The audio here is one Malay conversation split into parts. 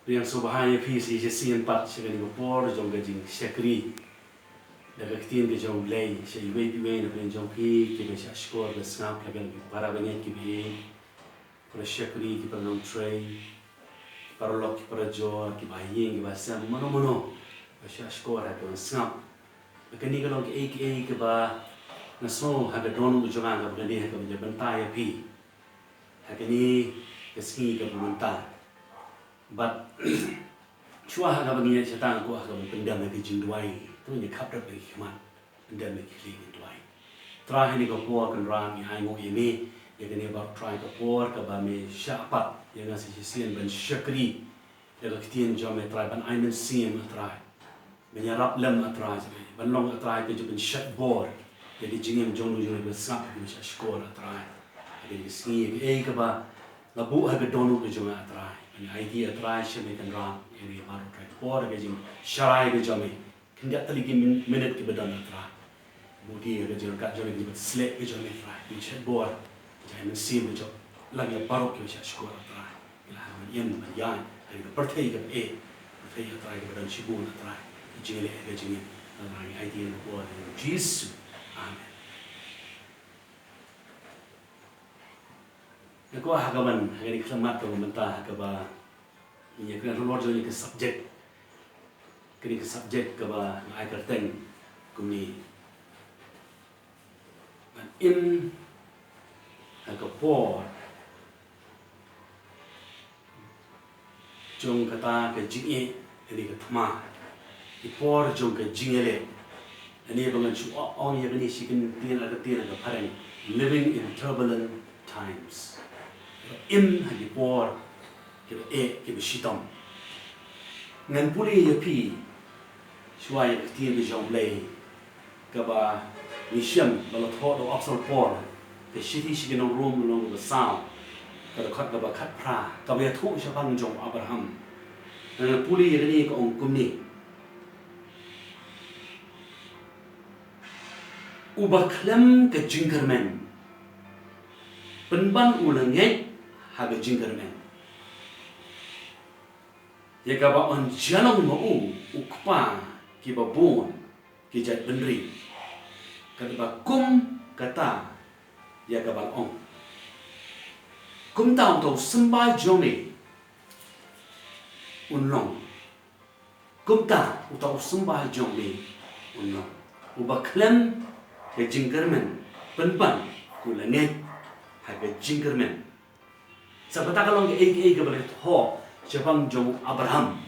Riang sobahaya pi si sian pat sian ko por jong ga jing sekri da ga tin ga jong lei se iwe pi we na jong pi ki ga skor ga snap la ga para ga ki bi para sekri ki para long tray para lok ki para jo ki ba yeng ki ba sam mono ga skor ga snap ga ni ga long ki ba na so ha ga don jo ga ga ni ha ga ja ban ta ya pi ha ga ni ga ski ga ban ta but chua ha ga bagi cha tang ko ha ga pendam ke jing duai tu ni khap da be khman pendam ke kli ni duai tra ha ni ko por kan rang ni hai ngo ye mi ye ke ni ba try ko por ka ba me sha pat ye nga si sien ban shakri ye ga tien jo me try ban ai men sim try me nya rap lam try ban long try ke jo ban shut board ye di jing jong lu jo be sap ni sha skor try ye di ski ye ka ba na bu ha ga donu ke jo ma try an idea try she me kan rang ini baru try por ke jing sharai ke jame kinda tali ki minute ki badan try budi ke jing ka jame ki slap ke jame try di chat bor jame sim ke jo lagi baru ke sha skor try ila han yen man yan ai ke perthai ke perthai ke try ke badan shibu na try jing le ke jing na idea no por Jesus amen ko hagaman hari kesemat ko mentah ke ba ini kena luar jadi ke subjek ke ba ai kerteng kumi man in ke por jong kata ke jinge ini ke thma di por jong ke jingele ini bangan chu ong ya ni sikin tin ke pharang living in turbulent times in hadi por ke ke shitam ngan puli ya pi shwai tin de jong lei ka ba ni shem ba la tho do absol por ke shiti shi no room long the sound ka khat ka ba khat pra ka ba thu sha bang jong abraham ngan puli ya ni ko ong kum ni uba klem ke jingkermen penban ulang ye haga jingkermen ya ka ba on jalong mo ukpa ki ba bon ki jat benri ka ba kum kata ya ka ba ong kum taung to semba jome unlong kum ta utau semba jome unlong uba klem ke jingkermen penban kulanget haga jingkermen sabata kalong ke ke balik ho Jepang jong Abraham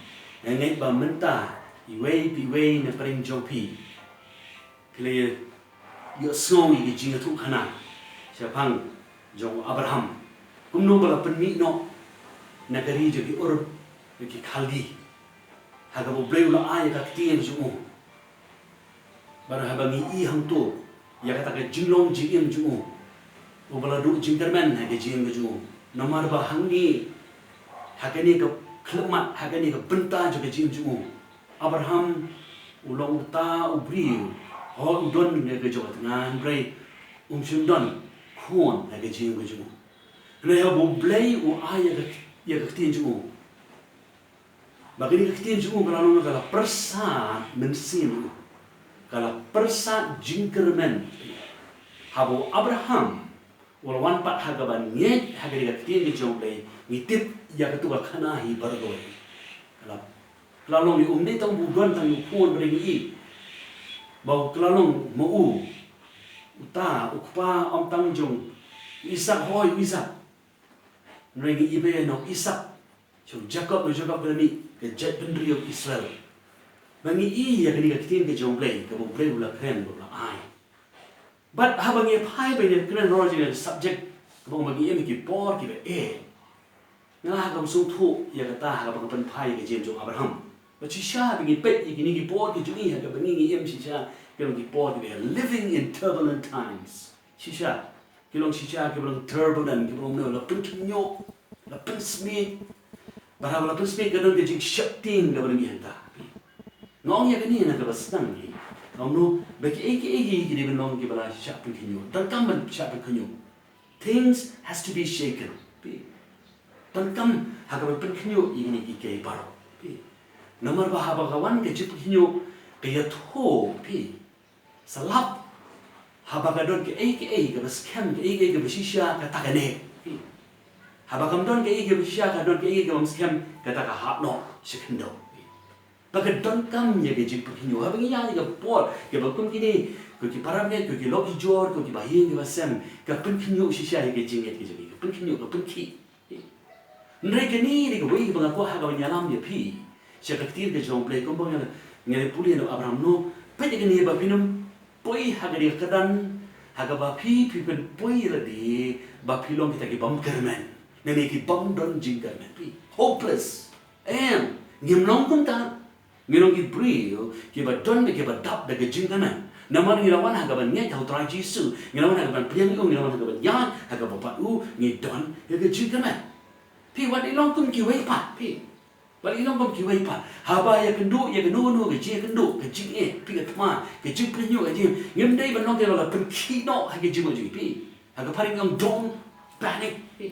ngai ba menta iwe na pring jong pi kle yo so yi jing tu khana Jepang jong Abraham kumno bala penmi no nagari jo ki ur ki khaldi haga bo bleu la ay ka tien ju bara habangi i hang tu ya kata ke jinglong jing ju o bala du jingkermen ha ke jing ju nomor ba hangi hakani ke klemat hakani ke benta juga jing ju Abraham ulong ta ubri ho udon ne ke jo ngan bre shundon khon ne ke jing ju ne ha bo blai u aya ya ke tin ju bagini ke tin ju kalau kala persa mensin kala persa jingkermen habo Abraham wala wan pat hagaban nyet hagari ka tin ke jo blai ngitip ya ketua kana hi bargoi klalong ni umni tang buduan tang phone beringi bau klalong mo uta ukpa om tang jong isak hoi isak beringi ibe no isak so jacob berani ke jet pendri of Israel bangi i ya kini ka tin ke jong play ke bo play ula kren ula ai but habangi phai be ne kren roger subject bong bagi em ki por ki be nga ga so thu ya ka ta ga ba pen phai ke jem jo Abraham ba chi sha bi pet yi ni ki por ki ju ni ha ga ba ni em chi sha ke ki por ki living in turbulent times chi sha ki long chi sha ke ba turbulent ki long no la pen nyo la pen sme ba ha la pen sme ga no ke ji shakting ga ba ni ta ngong ya ke ni na ga ba stang ni ngong no ba ki ki ni ba long ki ba la sha pen ki nyo dan kam ban sha pen ki nyo things has to be shaken Tentang hagaban penkinyo ini ike baro pi nomor bahaba kawan ke jip kinyo ke yatho pi salap habagadon ke ke baskem ke basisha ka takane pi habagam don ke basisha ka don ke baskem ka takahapno sikendo bagadon kam ye ke jip kinyo habanginya ke por ke bakum kini ki paramne ki loki jor ki bahin ki basem ka penkinyo shisha ke jinget ke jini penkinyo ka penki mereka ni di kau ini bangku hagawan nyalam dia pi siapa ketir ke jom play kau bang ngere puli no Abraham no pede ke ni bapinum poi hagari kedan hagaba pi pen poi ladi bapilong kita ki bam kermen nene ki bam don jingkermen pi hopeless ngimlong kum ta ngirong ki brio ki ba don ke ba dap de jingkermen naman ngirawan hagaban ngai tau tra Jesu ngirawan hagaban priang ngirawan hagaban yan hagaban patu ngi don ke jingkermen pi wat ilong kum ki wei pat pi wat ilong kum ki wei pat haba ya kendu no ke je kendu ke jing pi ke tma ke jing prinyo ke jing ngem dei ban long ke la pen ki no ha ke jing ji pi ha ke paring ngom don't panic pi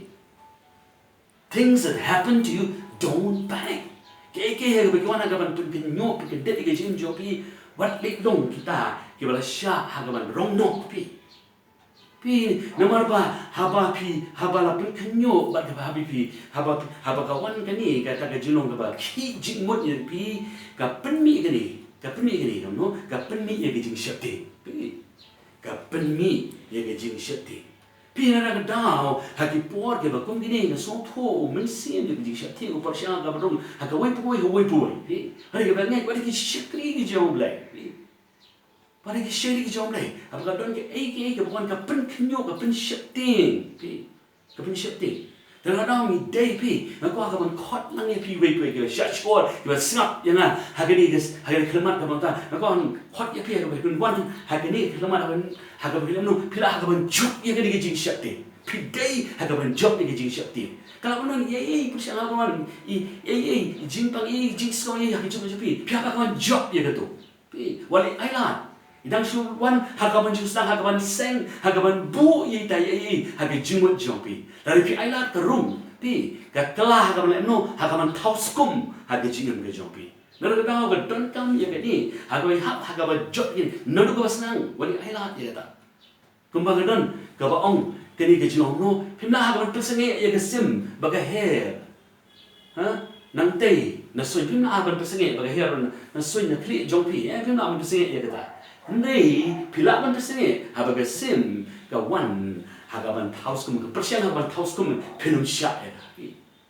things that happen to you don't panic ke ha ke ban ha ban pen nyo pi ke de ke jing jo pi wat le long kita ke bala sha ha ban rong no pi nomor ba haba la penkenyo ba ke habi pi haba kawan kani kata ke jinong ke ba ki jingmot ye pi ka penmi kani no ka penmi ye ke jing syakti ka penmi ye ke jing syakti pi na ka dau ha ki por ke ba kum gini ke song tho men sim ye ke jing syakti ko par sha ka ba dong ha ka wei poi pi ha ke ba ngai ba ke syakti ke jong blai pada ke syari ke jom lai apakah don ke bukan ke pen kenyo ke pen syakting pi ke pen syakting dan kadang ni day pi aku akan khot lang ye pi wei ke syat skor ke snap yang hagani kelmat ke bangta aku akan khot ye pi ke kun wan hagani kelmat akan hagaban no pila hagaban juk ye ke jing syakting pi day hagaban juk ye ke jing syakting kalau benar ye persiang kawan jing pang jing skor ye hagani juk pi apa kawan juk ye ke tu pi wali ailan idang suwan hagaban jusang hagaban seng hagaban bu ye ta ye hagaban jingmot jompi dari pi ailat terung pi ka kelah hagaban no hagaban tauskum hagaban jingem ke jompi lalu ka ga don kam ye ke ni hagaban jot ye nadu ka senang wali ailat ye ta kumbang don ka ba ong ke ni ke jong no pimna hagaban pesenge ye ke sim baga he nang tei na soi pimna hagaban pesenge baga he na soi na kli jompi pimna hagaban pesenge ye ke ta nei pila man pesenge habaga sim ka wan hagaban tauskum ke persiang hagaban tauskum penun sya ya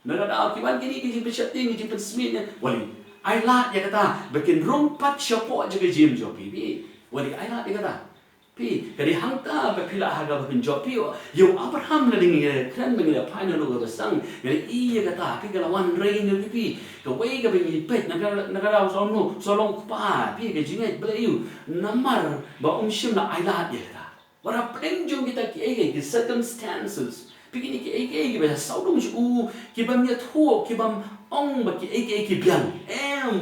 naga da kiban gini ke jing pesya ting jing pesmin wali ailat ya kata bikin rompat syapo jaga jim jopi bi wali ailat ya kata pi kadi hangta ba pila hagaban jopi yo Abraham la ding kan mengila paina lo ga sang ngari iya kata pi kala wan rain yo pi ka wei ka bi pet naga so no so long pa pi ke jingai belayu namar ba shim na ailat ya kata wara penjung kita ki circumstances begini ki ba saudong ju ki bam ya tho ki bam ong ba ki biang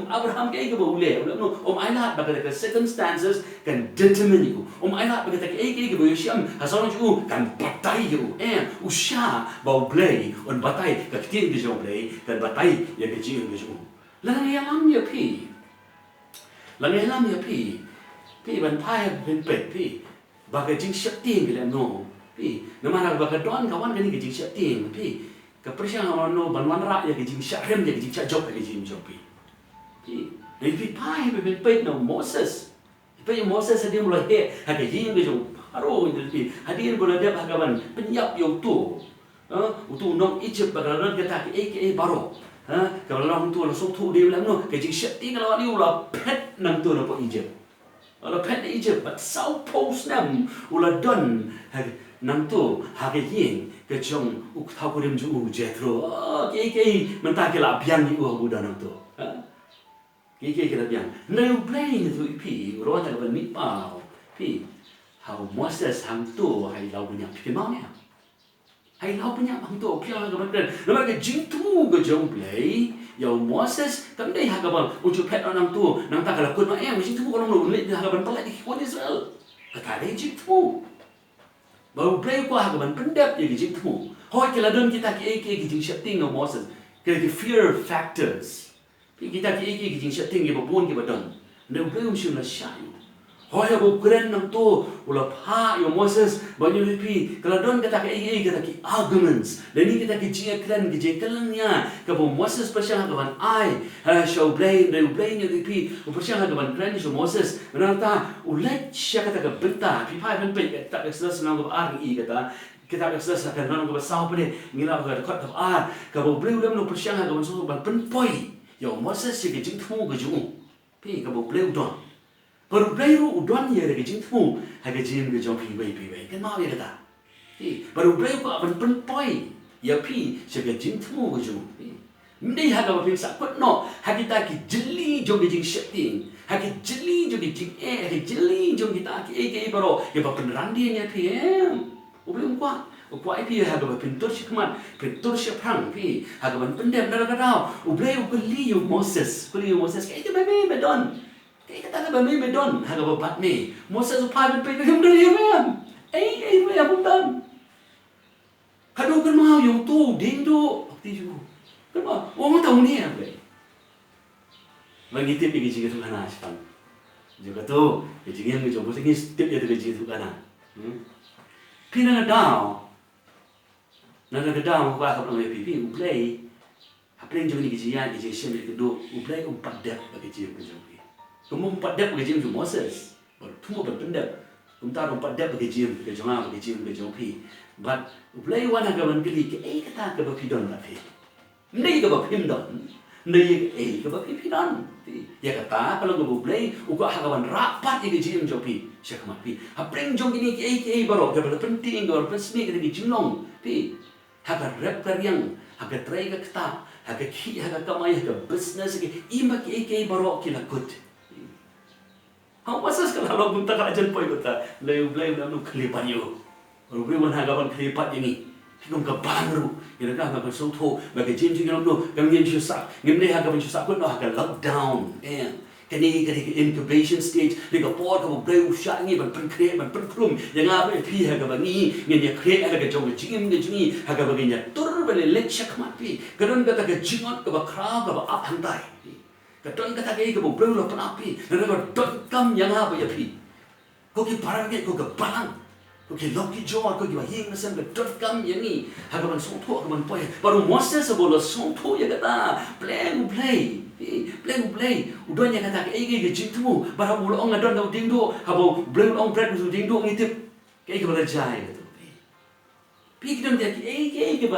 Abraham ki ba ule no ailat ba ka circumstances kan determine you ailat ba ka ki ba shim ha saudong ju kan batai you usha ba blay on batai ka tin ki jo blay kan batai ya ki jing ki jo lang yang ya pi ban thai ben pet pi ba ka jing syakti ki no pi namana ba ka don kawan kan ki jing syakti pi ka persiang no ban wan ra ya ki jing syakhem ya ki jing job ka jing job pi pi pai ben pet no Moses dia mulai ha ka jing ki jo aro ni pi hadir bola dia hagaban penyap yo tu utu nong Egypt bagalan kata ki baro kalau orang tu langsung tu dia bilang no ke jing syakti kalau dia ulah pet nang tu no po Egypt ala pet Egypt but sau post nam ulah don nang tu hagayin ke jong uk thau kurim ju Jethro ke mentah ke la biang ni buda nang tu ke la biang no blame tu pi ro ta ban mi pau pi how Moses hang tu hai lau punya pi mau ni hai lau punya hang tu pi la ga ban nama ke jing tu ke jong play yo Moses kan dei hagaban uju pet nang tu nang ta kala kun ma jing tu ko long le hagaban pelak di ko Israel kata dei jing tu baru play ko hagaban pendap ye jing tu hoi kala don kita ke jing syakting no Moses cái fear factors kita ki jing setting ke babon ke badon ne ubleum shim la shayu hoya bo kren nam to ula pha yo Moses banyu pi kalau don kata ke kata ki arguments dan ni kita ki jing kren ki je kalanya ke bo Moses pasang kawan ai show blame de blame ni pi pasang kawan kren so Moses menata ulai sya kata ke benta pi pai ben pe tak exodus nang ko ari kata kita exodus akan nang ko sao pade ngila ko khot ka ka bo blame dem no pasang kawan so ban pen poi yo Moses ke jing thu ko ju pi ka bo blame don baru belayu udon ya dari jing tu, haga jing ke jom pi wei, kan mau ya kata. Baru belayu ko aban penpoi, ya pi sebagai jing tu ke jom. Mendai haga bapin sakut no, haga kita ki jeli jom ke jing setting, haga jeli jom ke jing haga jeli jom kita ki baru ya bapin randi nya pi ubelum kuat. Kuat pi haga bapin tur sikmat, tur siapang pi haga ban pendem dah kata. Ubelum beli Moses kayak itu baby bedon. Kata kata bami medon, haga babat me. Moses upai ben pe kem dari mem. Me abum dan. Kado kan mau yung tu ding do akti ju. Kan mau wong tahu ni apa. Bagi tip pergi tu kana aspan. Juga tu, pergi yang jobo sini tip ya tu kana. Pina na down. Na down ko ka pang pipi uplay. Hapleng jo ni gijian gijian ni do uplay dah bagi jian ke jobo. Kamu 4 dep bagi jim Moses. Tunggu berpendap. Umtar 4 dep bagi jim ke jonga bagi jim ke jopi. But play one agaman kili ke kata ke bapidon rapi. Ndai ke bapindon. Ndai ke bapidon. Ya kata kalau ke play uko hagawan rapat ke jim jopi. Siak mapi. Apreng jong ini ke barok ke penting ke resmi ke jimlong. Pi. Haga rap karyang, haga try ke kata, haga ki haga kamai haga business ke ima ke barok ki lakut. How pasal kalau gunta kajan poi kata, layu dalam kelipat yo. Kalau beri mana gaban kelipat ini, kita ke baru, kita kan gaban soto, bagi jam juga no, kami yang susah, kami gaban susah pun no agak lockdown, kini incubation stage, kita pot kamu beri usah ni, ban create, ban pelum, yang apa pi gaban ni, yang dia create agak jauh jingim ke jingi, agak baginya tur beli lecak mati, kadang kata ke jingot ke bakra ke bak handai. Kadang kata ke ibu belum lo penapi, dan kam yang apa ya pi? Kau ki parang ke kau ke balang, kau ki loki jual, kau ki bahing nasem ke kam yang ni, hagaman songtu hagaman poy. Baru Moses sebolo songtu ya kata, play. Udahnya kata ke cintu, baru mulu orang adon kau dingdo, habo belum orang bread musuh dingdo ngitip, ke berjaya gitu. Pi kita dia ke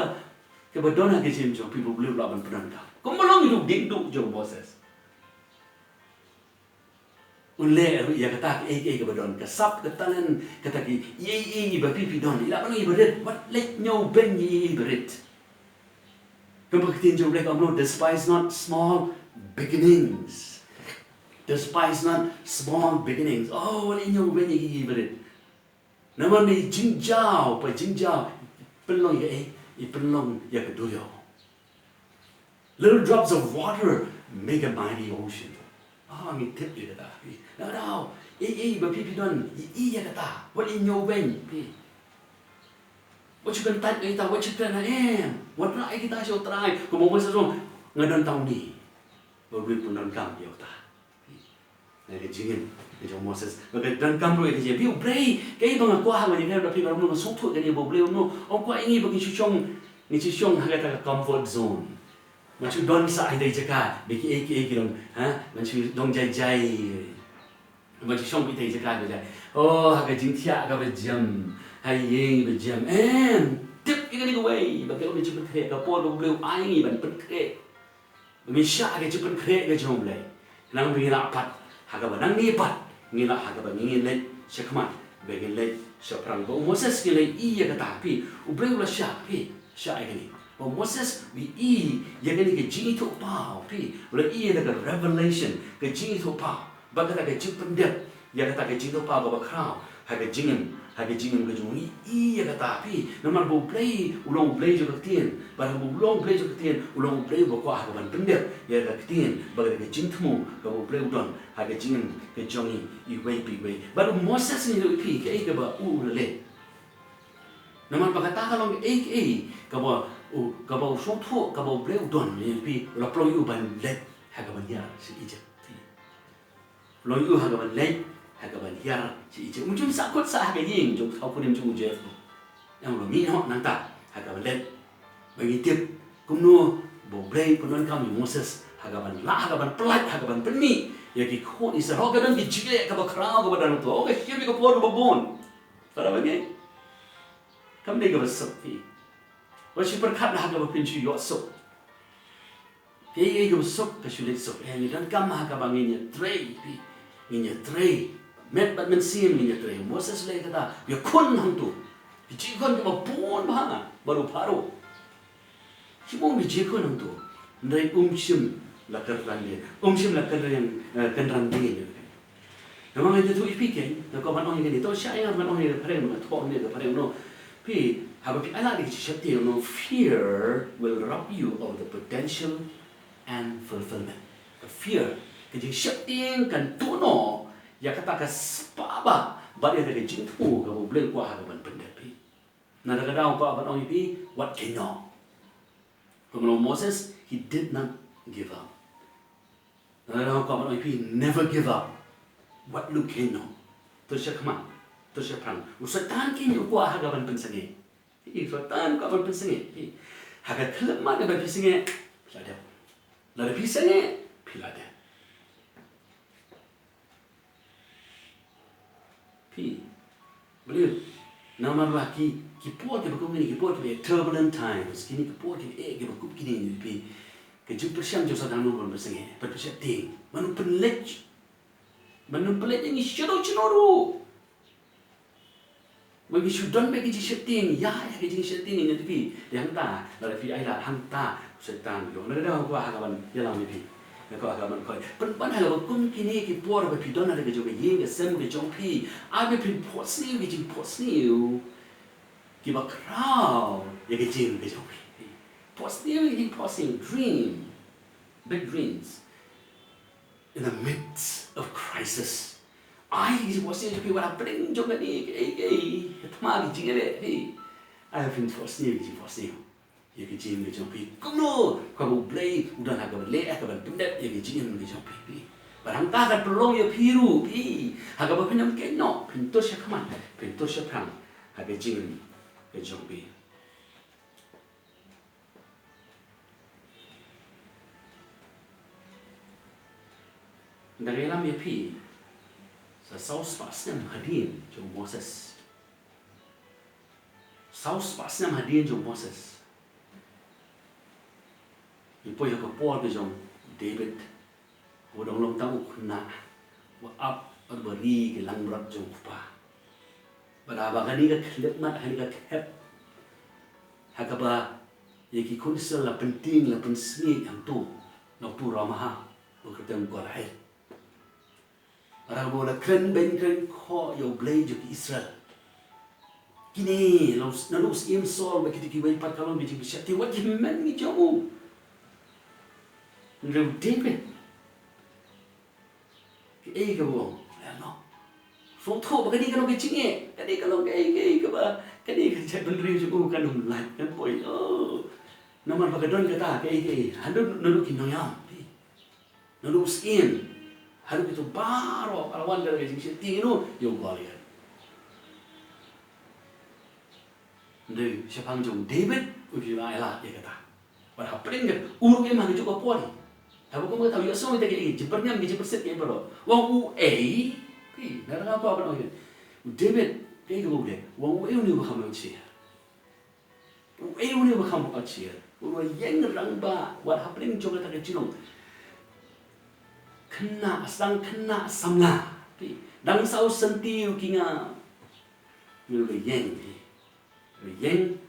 ke badona ke cintu, pi belum lawan penan kau. Kau malang itu dingdo jo Moses. Ulai ya kata ke badon ke sap ke talan kata ki bapi don ila bang ibadet what let nyaw ben ibadet kembaktin jo blek amno despise not small beginnings oh let nyaw ben ibadet naman ni jingjao pelong ya keduyo little drops of water make a mighty ocean. Ang tip dia kata, nak bapi don, ya kata, what in your vein, what you can type kita, what you can what nak kita show try, kamu masa tu ngadon tahun ni, baru pun dan kam dia kata, nak jingin, dia Moses, bagai dan kam tu dia biu bray, kaya bang aku hang dia bapi kalau nak sotu dia boleh no, aku ini bagi cucung kata comfort zone. Macam don sa ada jaka, bagi kirong, macam dong jai, macam song kita jaka tu oh, agak jintia agak berjam, yang berjam, tip ikan ni kawai, bagi orang cepat kerek, kapor boleh aing ban perkerek, bagi syak agak cepat kerek ke jom boleh, nang bagi rapat, agak banang ni pat, ngilak agak bagi let syakmat, bagi let syakrang, Moses ngilai iya kata api, boleh ulah syak ikan ni. Moses yang ini ke jingi tu pau pi boleh ia dekat revelation ke jingi tu pau bagai ke jipun dia yang kata ke jingi tu pau ke bakrau haga jingin ke jungi ia kata pi nama boleh ulang boleh juga ketien barang ulang boleh juga ketien ulang boleh bakwa haga ban pendia ya ke ketien bagai ke jingmu ke boleh udon haga jingin ke jungi iway baru Moses ni lu pi ke ba le nama kata kalau ke kabau sotu kabau bleu don ni pi la plo yu ban let hagaban ya si Egypt lo yu hagaban let hagaban ya si Egypt mungkin sakut sa hagaying jong thau kunim jong Jeff yang lo mi ho nang ta hagaban let bagi tip kumno bo bleu punon kam Moses hagaban la hagaban pelat hagaban penni ya ki khon Israel gadan ki jile ka ba khrao ka ba dan to okay here ko por babon para bagi kam dei ka ba sakti wa shi perkhat ha ka ba pin chu yo sok ye ka ba sok ka shu le sok ni dan kam ha ka ba ngi trei pi ngi trei met bat men sim ngi trei Moses le ka ta ya khon hang tu ki ji khon ka ba bon ba baru paro shi mo mi ji khon hang tu ndai shim la kerrande shim la kerran kan rande memang itu tu ipiken na ko man ong ni to sha ya man ong ni pareng ma to ni pareng no pi have a ala di chapter no fear will rob you of the potential and fulfillment the fear ke ji shapting kan tu no ya kata ka spaba ba dia ke jing tu ka bo bleng kwa ha ban pende pi na da daw ko ban ong pi what can no como Moses he did not give up na da ko ban ong pi never give up what look no to siya kama to siya prang usatan kinyo ko ha ban pensange ifatan ka ban pensange ha ka thlama ka ban pensange pilada la da pensange pilada pi beliau nama ba ki pot ke bakum ni ki pot ke turbulent times kini ki pot ke bakum kini ni pi ke jumpa siang jo sadang no ban pensange per siya ting manu penlech manu pelet ni syaro cenoru bagi sudan bagi setting ya bagi setting ni tapi yang ta la fi ai la hang ta setan yo na da ko ha ban ya la mi pi na ko ha ban ko pan ha ba kum kini ki por ba pi don na ga jo ga yin ga sem ga jong pi a be pi pot ni ki ba crowd ya ga jing ga jong pi pot ni dream big dreams in the midst of crisis. I was saying to people, "I'm putting joke ni, tama ki jingere, I have been forcing you. You can jing me jumpi. Kuno, kamu play, udah nak kamu leh, kamu pindah, you can jing me jumpi. Barang tak ada pelong ya piru, Haga apa pinjam kenyo, pintu siya kaman, pintu siya perang, haga jing me jumpi. Dari dalam ya pi, saus pasnya hadir jom Moses. Saus pasnya hadir jom Moses. Ipo yang kepol ke jom David, udang long tahu kena, up beri ke lang berat jom kupa. Berapa kali ke kelip mat hari ke kep, hakaba, yang kikun sel la penting la pensmi yang tu, nak tu ramah, berkata mukarai. Orang boleh keren kau yang belai juga Israel. Kini, lalu im sol bagi kita kibai pat kalau bijak bijak. Tiwat jemen ni jamu. Lalu David, kau, no. Foto bagi kalau kecingnya, kalau kadi kerja berdiri juga kan umlat kan boy. Oh, nama bagadon kata handuk nulu kinoyam, nulu im. Harus itu baru alawan dari sini tinggi yo balian. Jadi siapa yang David uji lah dia kata. Pada paling kan urut emang itu kau poli. Tapi kau tahu ya semua kita jepernya menjadi perset yang baru. Wang nara apa namanya? David kayak gitu boleh. Wang ni bukan macam ni bukan macam. Orang yang rangba, wat paling juga tak kecilong. Kena samla dang sau sentiu kinga lu yeng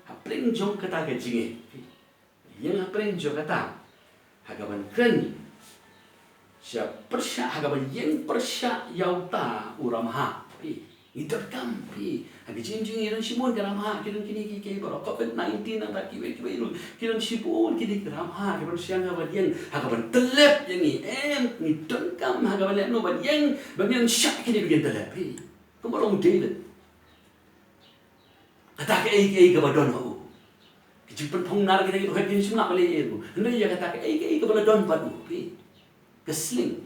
hapling jong kata ke jinge yeng hapling jong kata hagaban kren sia persya hagaban yeng persya yauta uramha itu kam hagi jinjing iran simon garamha kiran kini ki baro COVID-19 na ta kiwe lu kiran sipun kini garamha kiran siang hagaban yeng hagaban telep yang ni tengkam hagaban no ban yeng bagian syak kini bagian telep kemolong David kata ke gabadon ho Kejimpan pengnar kita kita happy semua boleh itu. Hendak dia kata ke boleh don padu pi. Kesling.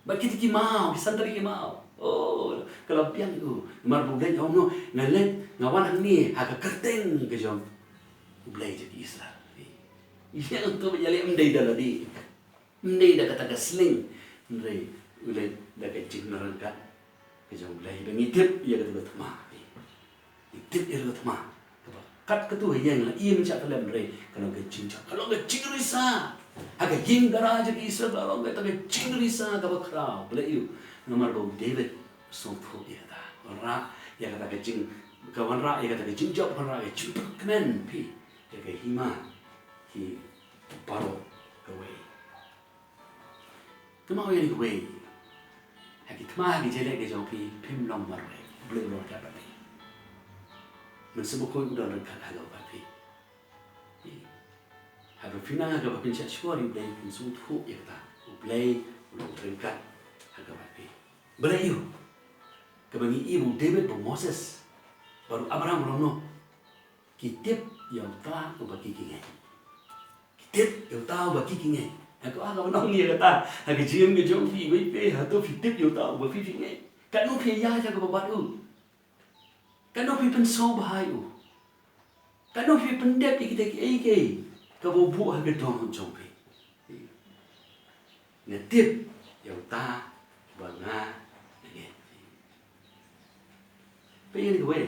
Ba kita ki mau, santri ki mau. Oh, kalau pian itu mar bulan jauh no ngalet ngawan ni agak kerteng ke jom. Bulai je Israel. Ia untuk menjadi mendai dah di. Mendai dah kata kesling. Mendai ulai dah kecil nerangkat. Ke jom bulai bengitip ia kata betul mah. Itip ia kata mah. Kat ketua yang lah ia mencak dalam mereka kalau kalau kecing risa agak jing darah je kisah kalau kita kecing risa kalau kerau boleh you nomor dua David sungguh ia kata orang ia kata kecing kawan rak ia kata kecing jauh kawan rak kecing kemen pi dia kata hima hi paro kawai kemau yang kawai haki kemah jelek ke jauh pi pim long marai boleh luar kata pi Mensebut kau udah lengkap agak bapi. Harus fina agak bapi cak syukur iblay mensebut kau ya kata. Iblay udah lengkap agak bapi. Berayu. Kebangi ibu David dan Moses baru Abraham belum no. Kitab yang tahu bagi kingai. Kitab yang tahu bagi kingai. Aku agak menang ni kata. Agak jiam ke jom pi, wei atau kitab yang tahu bagi kingai. Kan no pia jaga babadu. Kan no pi pensau bahayu. Kan no pi pendep kita ke kau buat harga dong jompi. Ngetip yang ta banga ni. Pergi gue.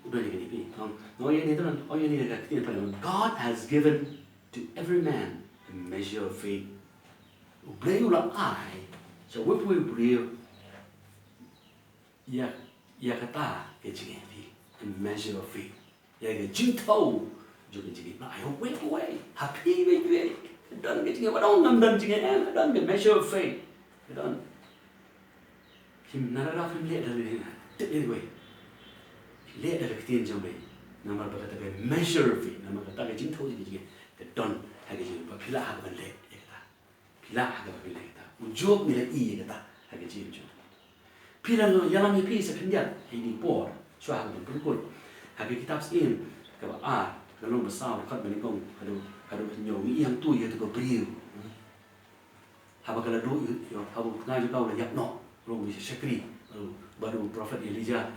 Udah ni pi. No yang ni tu, oh yang ni dekat kita pada. God has given to every man a measure of faith. Ublay ulang ai. So what we believe. Ya kata kecing ni, measure of faith. Ya kecing tahu juga kecing. Nah, ayo wei, happy wei. Dan kecing apa dong dan kecing dan measure of faith. Dan kim nara film lihat dari ni, tak ni wei. Lihat dari kecing jom wei. Nama berkata measure of faith. Nama kata kecing tahu kecing. Dan kecing apa pilah apa lihat ya kata. Pilah apa lihat kata. Ujung ni lagi ya kata. Kecing jom. Pila yang ni pi sekenjat ini por suah berikut hagi kitab sin kalau kalau besar kat menikong kalau nyomi yang tu ia tu ko beriu haba kalau do yo haba ngaji kau yak no lo bisa syakri baru prophet Elisha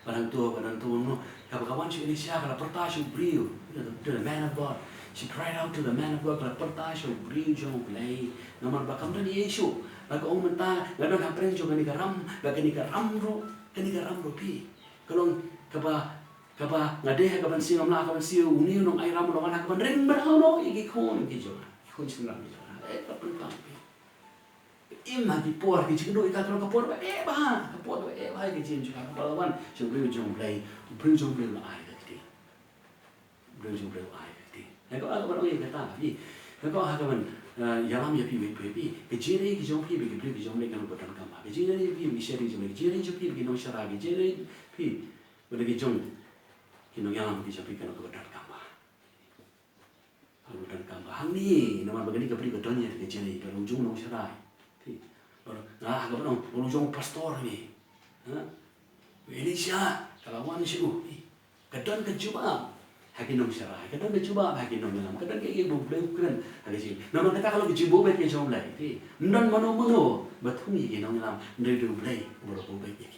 barang tu no haba kawan si Elisha kalau pertashu beriu the man of God she cried out to the man of God kalau pertashu beriu jong play nomor bakam dan Yesus Bagi orang mentah, ngadon hampir juga ni garam, bagi ni garam ro pi. Kalau kaba ngadeh kaban siu namla kaban siu uni nong ai ram nong anak kaban ring berhau no iki kon ki jo. Kon sinram ki jo. Kapan pang pi. Imma di por ki chindo ika kalau kapor ba kapor ba ki jin juga. Balawan jong play la ai ki. Blue jong play ai ki. Aku kaban oi kata pi. Aku kaban yalam ya pi kejiri kijong pi kijong le kan botan kama kejiri pi sheri jom kejiri jo pi kinong shara kejiri pi boleh kijong kinong yalam kijong pi kan botan kama hang ni nama bagani kapri kotonya kejiri kalau ujung nong shara pi kalau nong ujung pastor ni Elisha kalau wan syu kadon kejuba Hakin nom syarah, kadang dia cuba hakin nom dalam, kadang dia ibu boleh ukuran ada sih. Nama kata kalau kejumbo baik dia jom lagi, ti. Ndan mano betul ni nom dalam, dia tu boleh berapa baik dia.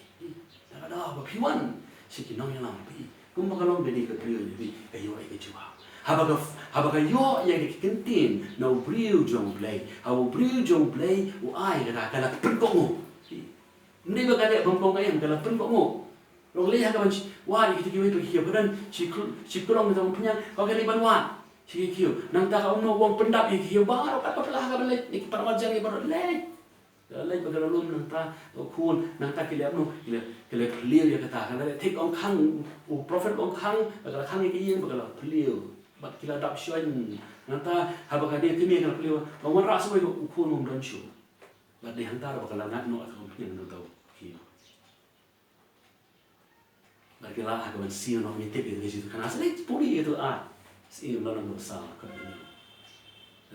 Tak ada apa piwan, si nom dalam pi. Kumpa kalau beli ke beliau ni, kayu ai kejuba. Habaga yo yang kentin, na beliau jom boleh, habu beliau jom boleh, ai kata kalau penkongo. Ni berkata penkongo yang kalau penkongo. Orang lihat kawan wah kita kiwe tu kiwe dan si kurang kita punya kau kali banwan si kiwe nang tak kau no wong pendap kiwe baru kat pelah kawan lek ni para wajar ni baru lek bagala lum nang tak kun nang tak kiwe no kiwe beliau ya kata kan take on kang prophet on kang bagala kang ni kiwe bagala beliau bak kila dap syuan nang tak habak dia kimi kan beliau orang ras semua kun mong dan syu bak dia hantar bagala ngat no atau punya no tahu Lagi lah aku siu nak minta ke situ kan asal itu puri itu siu lah nak besar kan ini.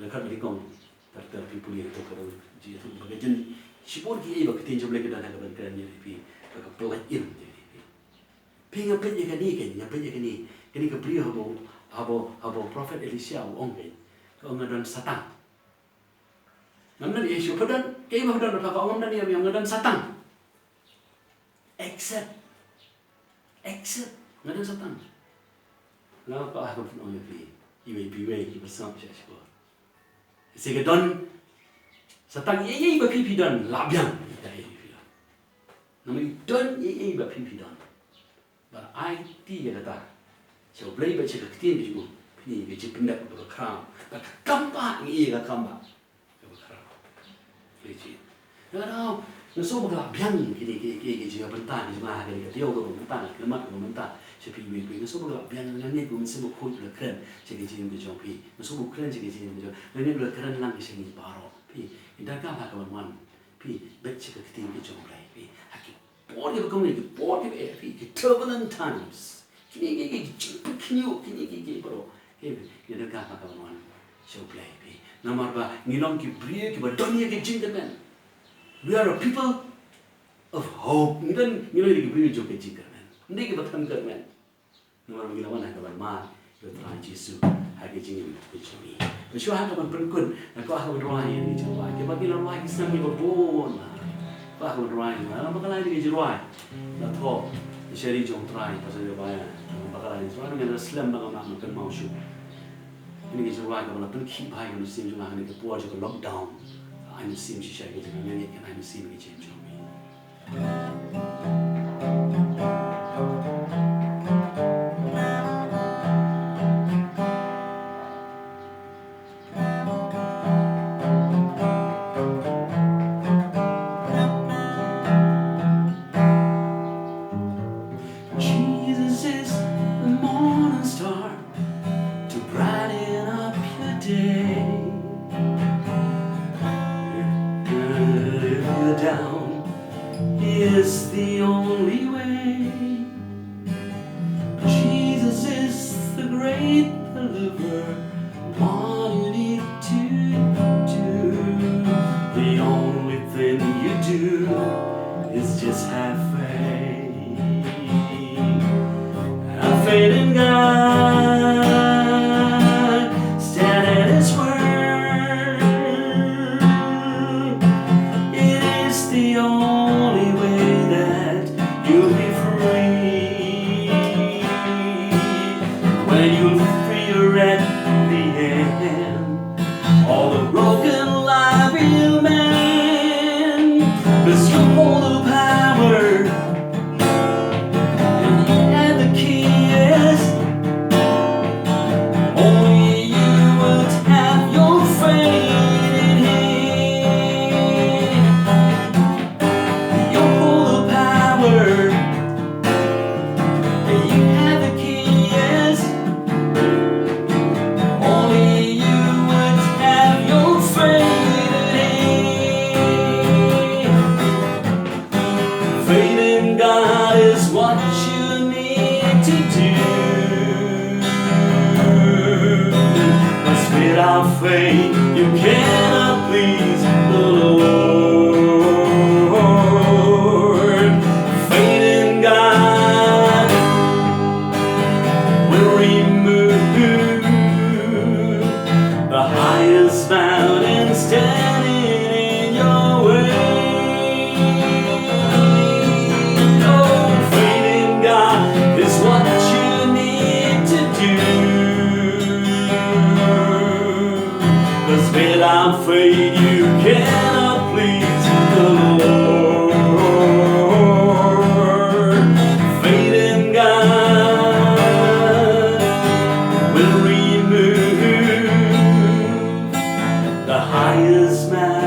Lekat berikong terterpi puri itu kalau jadi itu bagaimana si puri ini bagi tinjau lagi dan agak berkeran jadi pi agak pelan jadi. Pinga penye kani kenya penye kani ke brio habo prophet Elisha onggen ke ongadan satang. Namnan Yesu padan kay mahadan pa ongadan yang ongadan satang. Accept ngadan satang. Lalu pa ako pun ongapi iwe bersama siapa. Sehingga don satang ye ba pipi don labyang. Namanya don ye ba pipi don. But I dia kata, saya beli baca ketian di situ, ni baca pendak berkeram, tak kampak ni ia kampak, berkeram, baca. Kalau nasuh berkeram biang kini jika bentar ni cuma hari dia dia bentar, lemak bentar, saya pergi nasuh berkeram biang ni pun mesti berkut berkeran, jadi jadi berjauh pi, nasuh berkeran jadi berjauh, ni berkeran lang kesini baru, pi, indah kampak kawan pi baca ketian berjauh lagi, pi, hakik. Body of community, body of every turbulent times. Kini bro. Kita kata kawan show play. Nomor ba, ngilong ki bria ki ba dunia ki jingkaman. We are a people of hope. Ngilong ki bria jo ki jingkaman. Hindi ki batang kaman. Nomor ba ngilong na kawan ma, yo try Jesus. Hagi jingin ki jami. Besok hagi kawan perkun, aku akan berwahai ni jawab. Kita ngilong wahai kisah ni babon. Pak aku drawing, alam bakalan ini jeruai, dah tahu, seri jom try pasal dia bayar, bakalan ini soalnya kita slam bakalan makan mau shoot, ini jeruai kalau pun keep high on the same juga ini kepuas juga lockdown, ini same sih saya gitu, ini kan ini same gitu jom. Down is the only way. Jesus is the great deliverer. All you need to do, the only thing you do is just have faith. Have faith in God, stand at His word. The only way that you'll be free, when you'll free at the end, all the broken life will mend, 'cause you hold the power and you have the keys. Only you would have your faith in Him. Faith in God is what you need to do, 'cause without faith you cannot please the Lord. Faith in God will remove the highest mountain standing in your way. Without faith you cannot please the Lord. Faith in God will remove the highest mountain.